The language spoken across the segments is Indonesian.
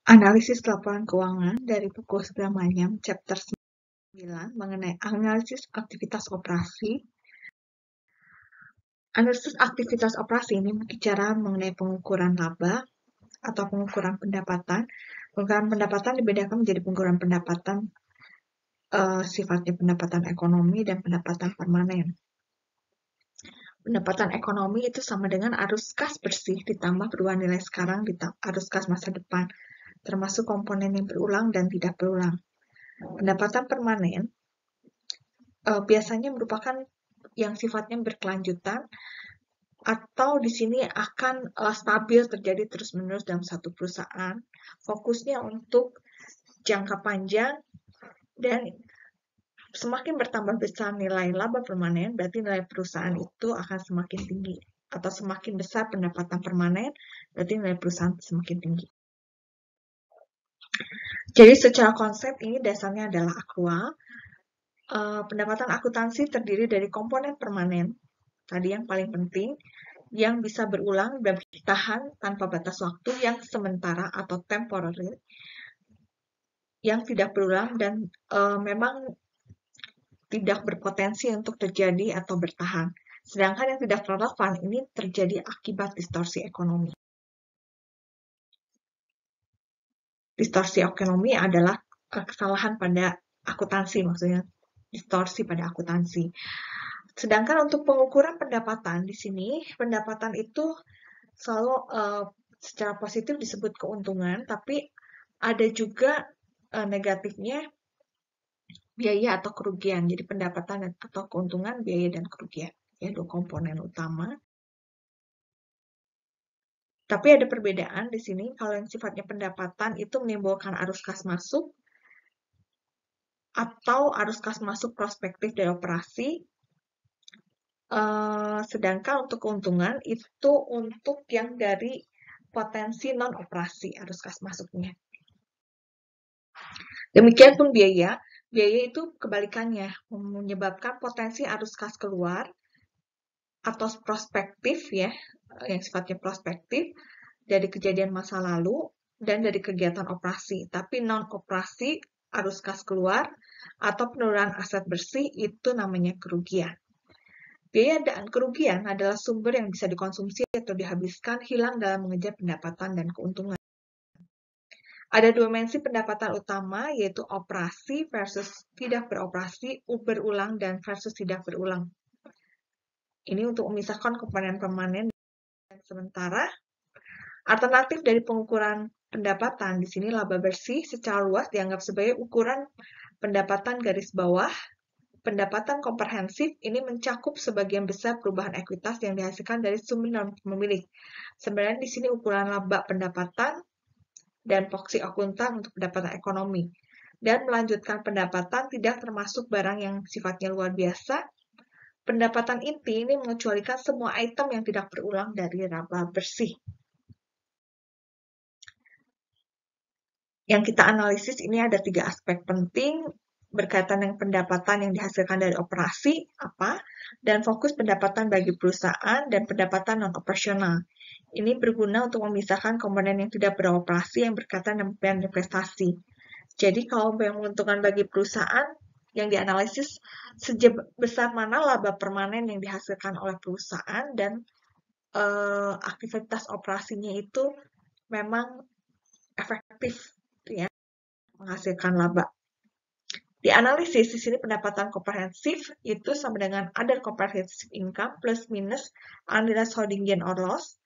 Analisis laporan keuangan dari buku segamanya, chapter 9 mengenai analisis aktivitas operasi. Analisis aktivitas operasi ini bicara mengenai pengukuran laba atau pengukuran pendapatan. Pengukuran pendapatan dibedakan menjadi pengukuran pendapatan sifatnya pendapatan ekonomi dan pendapatan permanen. Pendapatan ekonomi itu sama dengan arus kas bersih ditambah perubahan nilai sekarang ditambah arus kas masa depan, termasuk komponen yang berulang dan tidak berulang. Pendapatan permanen biasanya merupakan yang sifatnya berkelanjutan atau di sini akan stabil terjadi terus-menerus dalam satu perusahaan. Fokusnya untuk jangka panjang dan semakin bertambah besar nilai laba permanen, berarti nilai perusahaan itu akan semakin tinggi. Atau semakin besar pendapatan permanen, berarti nilai perusahaan semakin tinggi. Jadi secara konsep ini dasarnya adalah akrual. Pendapatan akuntansi terdiri dari komponen permanen, tadi yang paling penting, yang bisa berulang dan bertahan tanpa batas waktu, yang sementara atau temporary, yang tidak berulang dan memang tidak berpotensi untuk terjadi atau bertahan. Sedangkan yang tidak relevan ini terjadi akibat distorsi ekonomi. Distorsi ekonomi adalah kesalahan pada akuntansi, maksudnya distorsi pada akuntansi. Sedangkan untuk pengukuran pendapatan di sini, pendapatan itu selalu secara positif disebut keuntungan, tapi ada juga negatifnya biaya atau kerugian. Jadi pendapatan atau keuntungan, biaya dan kerugian. Ya, dua komponen utama. Tapi ada perbedaan di sini, kalau yang sifatnya pendapatan itu menimbulkan arus kas masuk atau arus kas masuk prospektif dari operasi, sedangkan untuk keuntungan itu untuk yang dari potensi non-operasi arus kas masuknya. Demikian pun biaya itu kebalikannya, menyebabkan potensi arus kas keluar atau prospektif ya, yang sifatnya prospektif dari kejadian masa lalu dan dari kegiatan operasi. Tapi non-operasi arus kas keluar atau penurunan aset bersih itu namanya kerugian. Biaya dan kerugian adalah sumber yang bisa dikonsumsi atau dihabiskan hilang dalam mengejar pendapatan dan keuntungan. Ada dua dimensi pendapatan utama, yaitu operasi versus tidak beroperasi, berulang dan versus tidak berulang. Ini untuk memisahkan komponen permanen dan sementara. Alternatif dari pengukuran pendapatan di sini laba bersih secara luas dianggap sebagai ukuran pendapatan garis bawah. Pendapatan komprehensif ini mencakup sebagian besar perubahan ekuitas yang dihasilkan dari sumber non pemilik. Sebenarnya di sini ukuran laba pendapatan dan proksi akuntan untuk pendapatan ekonomi. Dan melanjutkan pendapatan tidak termasuk barang yang sifatnya luar biasa. Pendapatan inti ini mengecualikan semua item yang tidak berulang dari laba bersih. Yang kita analisis ini ada 3 aspek penting berkaitan dengan pendapatan yang dihasilkan dari operasi, apa, dan fokus pendapatan bagi perusahaan dan pendapatan non-operasional. Ini berguna untuk memisahkan komponen yang tidak beroperasi yang berkaitan dengan investasi. Jadi kalau yang menguntungkan bagi perusahaan, yang dianalisis sebesar mana laba permanen yang dihasilkan oleh perusahaan dan aktivitas operasinya itu memang efektif ya menghasilkan laba. Di analisis di sini pendapatan komprehensif itu sama dengan other comprehensive income plus minus unrealized holding gain or loss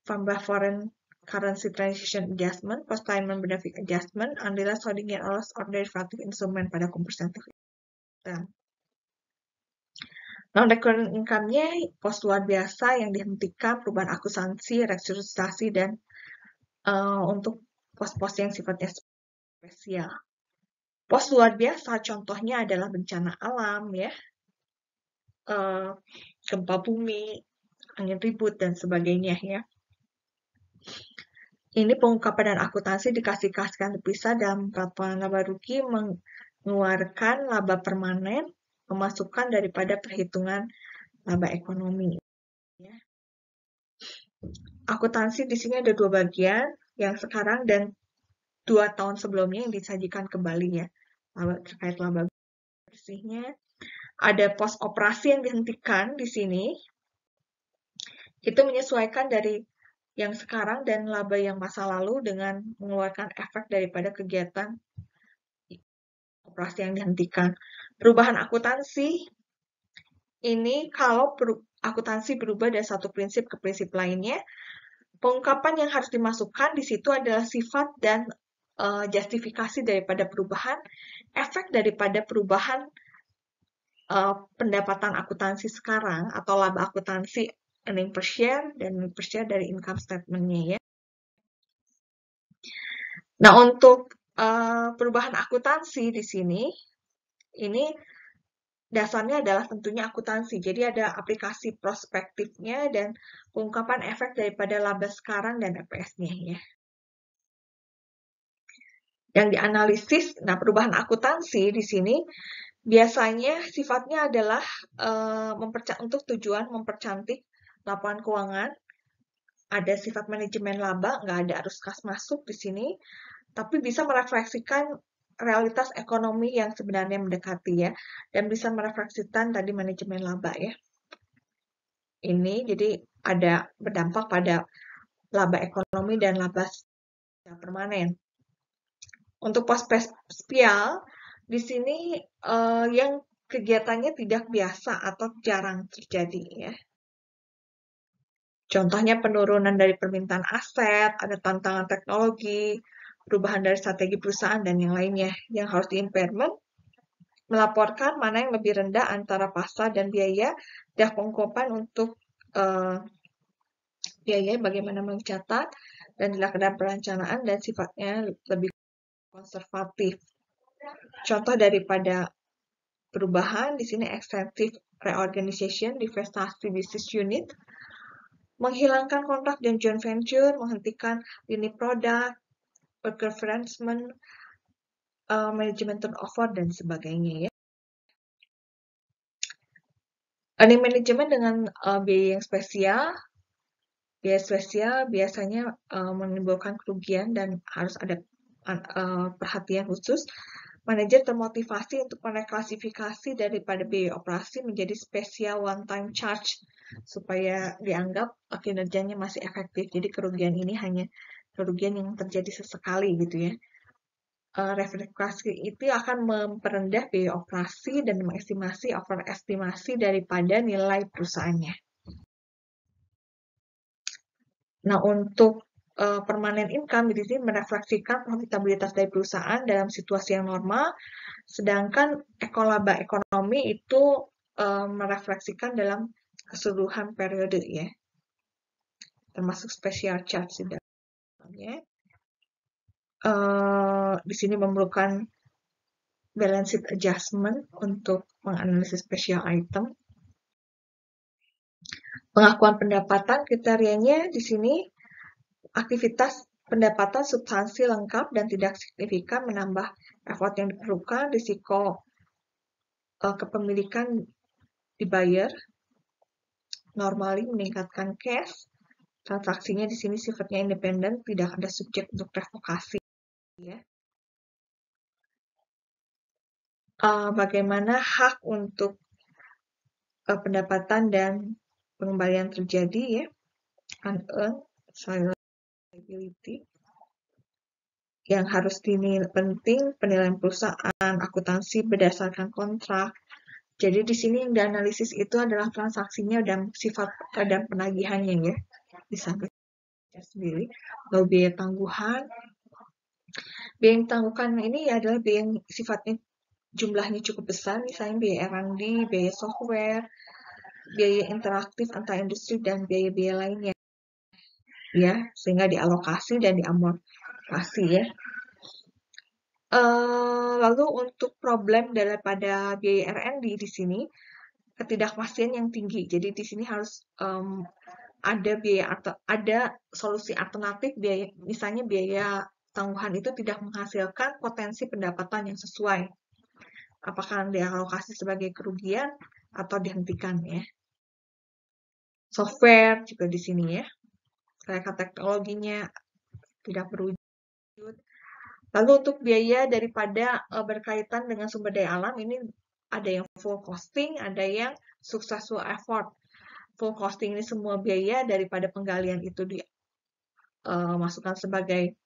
from foreign currency transaction adjustment, post-payment benefit adjustment, unrealized holding gain or loss or derivative instrument pada comprehensive income. Non-recurring income-nya pos luar biasa yang dihentikan, perubahan akuntansi, restrukturisasi, dan untuk pos-pos yang sifatnya spesial. Pos luar biasa contohnya adalah bencana alam ya, gempa bumi, angin ribut dan sebagainya ya. Ini pengungkapan dan akuntansi dikasihkan terpisah dalam laporan laba rugi mengeluarkan laba permanen, memasukkan daripada perhitungan laba ekonomi. Ya. Akuntansi di sini ada 2 bagian, yang sekarang dan 2 tahun sebelumnya yang disajikan kembali ya, terkait laba bersihnya. Ada pos operasi yang dihentikan di sini, itu menyesuaikan dari yang sekarang dan laba yang masa lalu dengan mengeluarkan efek daripada kegiatan operasi yang dihentikan. Perubahan akuntansi, ini kalau akuntansi berubah dari satu prinsip ke prinsip lainnya, pengungkapan yang harus dimasukkan di situ adalah sifat dan justifikasi daripada perubahan, efek daripada perubahan pendapatan akuntansi sekarang atau laba akuntansi earning per share dan earning per share dari income statement-nya ya. Nah, untuk perubahan akuntansi di sini, ini dasarnya adalah tentunya akuntansi. Jadi ada aplikasi prospektifnya dan pengungkapan efek daripada laba sekarang dan EPS-nya ya. Yang dianalisis, nah perubahan akuntansi di sini biasanya sifatnya adalah untuk tujuan mempercantik laporan keuangan. Ada sifat manajemen laba, nggak ada arus kas masuk di sini, tapi bisa merefleksikan realitas ekonomi yang sebenarnya mendekati ya, dan bisa merefleksikan tadi manajemen laba ya. Ini jadi ada berdampak pada laba ekonomi dan laba permanen. Untuk pos spesial di sini yang kegiatannya tidak biasa atau jarang terjadi ya. Contohnya penurunan dari permintaan aset, ada tantangan teknologi, perubahan dari strategi perusahaan, dan yang lainnya. Yang harus di-impairment, melaporkan mana yang lebih rendah antara pasar dan biaya, dan pengungkapan untuk biaya bagaimana mencatat, dan dilakukan perencanaan, dan sifatnya lebih konservatif. Contoh daripada perubahan, di sini extensive reorganization, divestasi business unit, menghilangkan kontrak dan joint venture, menghentikan lini produk, worker placement, manajemen turnover, dan sebagainya ya. Earning management dengan biaya yang spesial, biaya spesial biasanya menimbulkan kerugian dan harus ada perhatian khusus. Manajer termotivasi untuk mereklasifikasi daripada biaya operasi menjadi spesial one-time charge supaya dianggap kinerjanya masih efektif. Jadi kerugian ini hanya kerugian yang terjadi sesekali gitu ya. Refleksi itu akan memperendah biaya operasi dan mengestimasi overestimasi daripada nilai perusahaannya. Nah, untuk permanent income di sini merefleksikan profitabilitas dari perusahaan dalam situasi yang normal, sedangkan laba ekonomi itu merefleksikan dalam keseluruhan periode ya, termasuk special charge di dalamnya. Di sini memerlukan balance sheet adjustment untuk menganalisis special item. Pengakuan pendapatan kriterianya di sini aktivitas pendapatan substansi lengkap dan tidak signifikan menambah effort yang diperlukan, risiko kepemilikan dibayar, normally meningkatkan cash, transaksinya di sini sifatnya independen, tidak ada subjek untuk revokasi. Ya. Bagaimana hak untuk pendapatan dan pengembalian terjadi ya, unearned liability. Yang harus dinilai penting penilaian perusahaan, akuntansi berdasarkan kontrak. Jadi di sini yang dianalisis itu adalah transaksinya dan sifat dan penagihannya ya. Bisa baca sendiri. Lalu biaya tangguhan. Biaya yang ditangguhkan ini adalah biaya yang sifatnya jumlahnya cukup besar, misalnya biaya R&D, biaya software, biaya interaktif antar industri dan biaya-biaya lainnya. Ya, sehingga dialokasi dan diamortisasi ya. Lalu untuk problem daripada biaya R&D di sini ketidakpastian yang tinggi. Jadi di sini harus ada biaya atau ada solusi alternatif biaya, misalnya biaya tangguhan itu tidak menghasilkan potensi pendapatan yang sesuai. Apakah dialokasi sebagai kerugian atau dihentikan ya. Software juga di sini ya. Mereka teknologinya tidak berwujud. Lalu untuk biaya daripada berkaitan dengan sumber daya alam ini ada yang full costing, ada yang successful effort. Full costing ini semua biaya daripada penggalian itu dimasukkan sebagai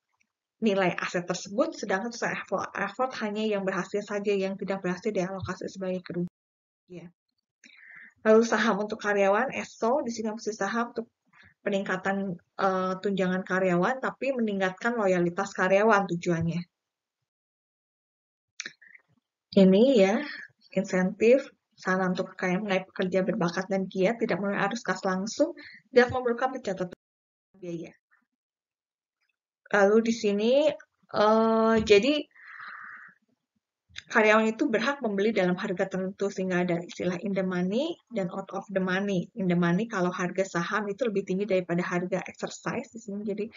nilai aset tersebut, sedangkan successful effort hanya yang berhasil saja, yang tidak berhasil dialokasi sebagai kerugian. Lalu saham untuk karyawan, ESO, di sini opsi saham untuk peningkatan tunjangan karyawan, tapi meningkatkan loyalitas karyawan tujuannya. Ini ya, insentif, saran untuk mengenai pekerja berbakat dan giat, tidak melalui arus kas langsung, tidak memerlukan pencatatan biaya. Lalu di sini, jadi karyawan itu berhak membeli dalam harga tertentu sehingga ada istilah in the money dan out of the money. In the money kalau harga saham itu lebih tinggi daripada harga exercise di sini. Jadi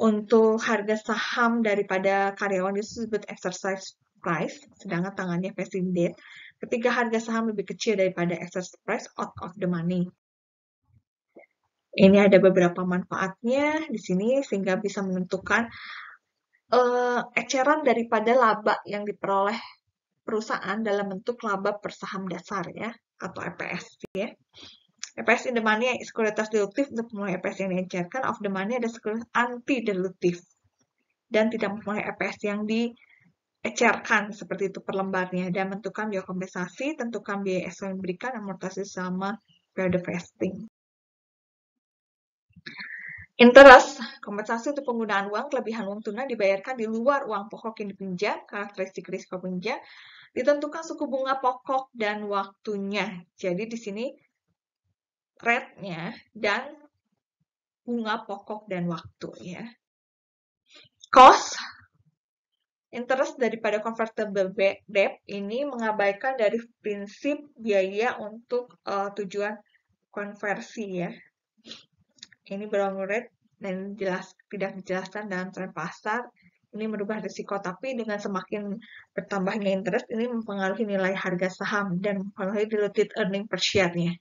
untuk harga saham daripada karyawan itu disebut exercise price, sedangkan tangannya vesting date. Ketika harga saham lebih kecil daripada exercise price, out of the money. Ini ada beberapa manfaatnya di sini sehingga bisa menentukan eceran daripada laba yang diperoleh perusahaan dalam bentuk laba per saham dasar ya, atau EPS ya. EPS in the money sekuritas dilutif untuk memulai EPS yang diencerkan, off the money ada sekuritas anti dilutif dan tidak memulai EPS yang diecerkan seperti itu per lembarnya, dan menentukan biaya kompensasi, tentukan biaya SO yang diberikan, amortisasi selama periode vesting. Interest, kompensasi untuk penggunaan uang, kelebihan uang tunai dibayarkan di luar uang pokok yang dipinjam, karakteristik risiko pinjam, ditentukan suku bunga pokok dan waktunya. Jadi di sini rate-nya dan bunga pokok dan waktu ya. Cost, interest daripada convertible debt ini mengabaikan dari prinsip biaya untuk tujuan konversi ya. Ini berulang rate dan tidak dijelaskan dalam tren pasar. Ini merubah risiko, tapi dengan semakin bertambahnya interest ini mempengaruhi nilai harga saham dan mempengaruhi diluted earning per share-nya.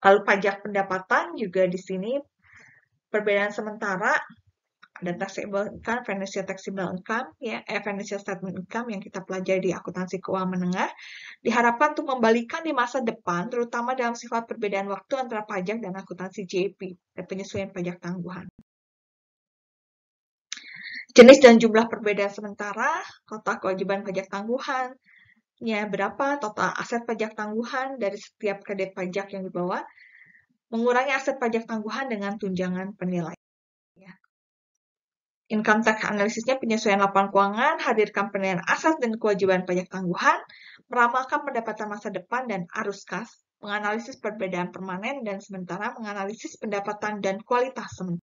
Lalu pajak pendapatan juga di sini perbedaan sementara ada taxable income, financial taxable income, ya, financial statement income yang kita pelajari di akuntansi keuangan menengah, diharapkan untuk membalikan di masa depan, terutama dalam sifat perbedaan waktu antara pajak dan akuntansi JP dan penyesuaian pajak tangguhan. Jenis dan jumlah perbedaan sementara, total kewajiban pajak tangguhan, ya berapa total aset pajak tangguhan dari setiap kredit pajak yang dibawa, mengurangi aset pajak tangguhan dengan tunjangan penilaian. Income tax analisisnya penyesuaian laporan keuangan, hadirkan penilaian aset dan kewajiban pajak tangguhan, meramalkan pendapatan masa depan dan arus kas, menganalisis perbedaan permanen dan sementara, menganalisis pendapatan dan kualitas sementara.